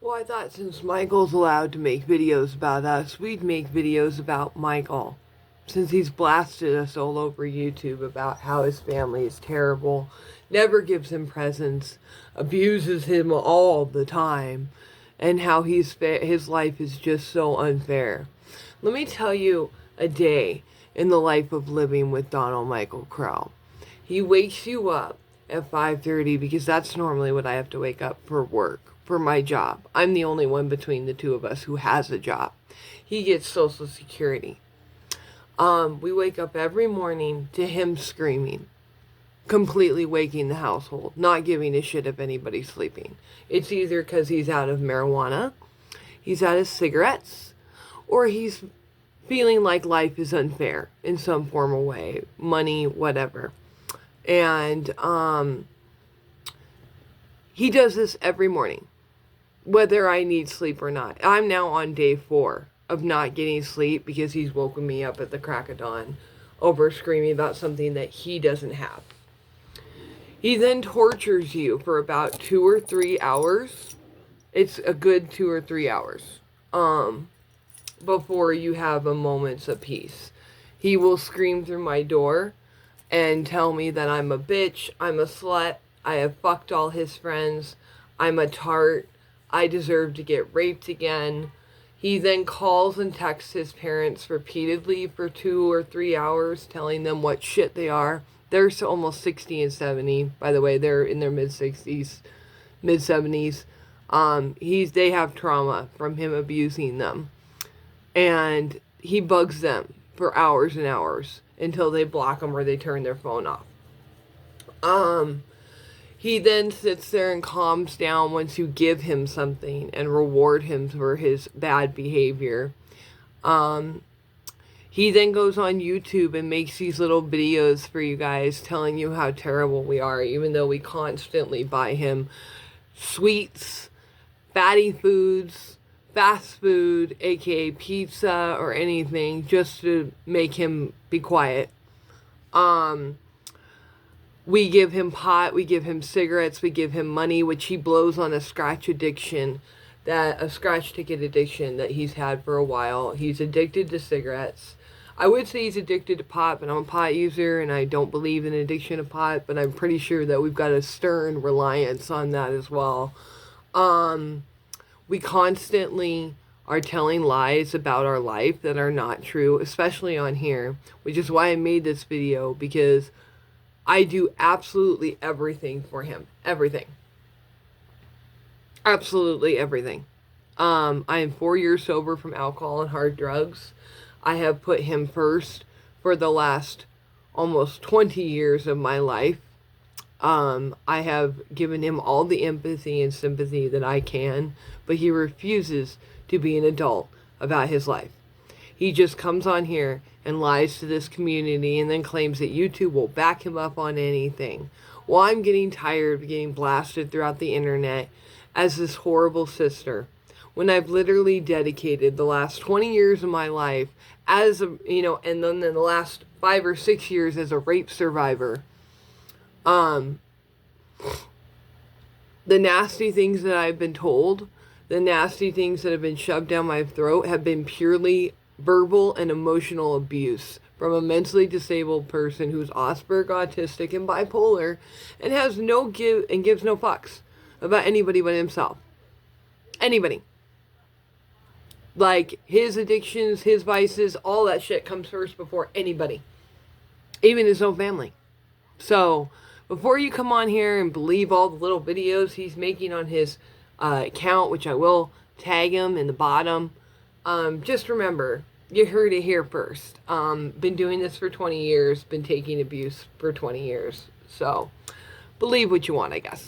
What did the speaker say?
Well, I thought since Michael's allowed to make videos about us, we'd make videos about Michael. Since he's blasted us all over YouTube about how his family is terrible, never gives him presents, abuses him all the time, and how his life is just so unfair. Let me tell you a day in the life of living with Donald Michael Crow. He wakes you up at 5:30 because that's normally what I have to wake up for work, for my job. I'm the only one between the two of us who has a job. He gets Social Security. We wake up every morning to him screaming, completely waking the household, not giving a shit if anybody's sleeping. It's either because he's out of marijuana, he's out of cigarettes, or he's feeling like life is unfair in some form or way, money, whatever. And he does this every morning, whether I need sleep or not. I'm now on day 4 of not getting sleep because he's woken me up at the crack of dawn over screaming about something that he doesn't have. He then tortures you for about 2 or 3 hours. It's a good 2 or 3 hours before you have a moment's of peace. He will scream through my door and tell me that I'm a bitch, I'm a slut, I have fucked all his friends, I'm a tart, I deserve to get raped again. He then calls and texts his parents repeatedly for 2 or 3 hours, telling them what shit they are. They're almost 60 and 70. By the way, they're in their mid-60s, mid-70s. They have trauma from him abusing them. And he bugs them for hours and hours until they block him or they turn their phone off. He then sits there and calms down once you give him something and reward him for his bad behavior. He then goes on YouTube and makes these little videos for you guys telling you how terrible we are, even though we constantly buy him sweets, fatty foods, fast food, aka pizza or anything, just to make him be quiet. We give him pot, we give him cigarettes, we give him money, which he blows on a scratch ticket addiction that he's had for a while. He's addicted to cigarettes. I would say he's addicted to pot, but I'm a pot user and I don't believe in addiction to pot, but I'm pretty sure that we've got a stern reliance on that as well. We constantly are telling lies about our life that are not true, especially on here, which is why I made this video, because I do absolutely everything for him. Everything. Absolutely everything. I am 4 years sober from alcohol and hard drugs. I have put him first for the last almost 20 years of my life. I have given him all the empathy and sympathy that I can, but he refuses to be an adult about his life. He just comes on here and lies to this community and then claims that YouTube will back him up on anything. Well, I'm getting tired of getting blasted throughout the internet as this horrible sister, when I've literally dedicated the last 20 years of my life as a, and then the last 5 or 6 years as a rape survivor. The nasty things that I've been told, the nasty things that have been shoved down my throat have been purely verbal and emotional abuse from a mentally disabled person who's Asperger, autistic, and bipolar, and has gives no fucks about anybody but himself. Anybody. Like, his addictions, his vices, all that shit comes first before anybody. Even his own family. So, before you come on here and believe all the little videos he's making on his account, which I will tag him in the bottom, just remember, you heard it here first. Been doing this for 20 years, been taking abuse for 20 years. So, believe what you want, I guess.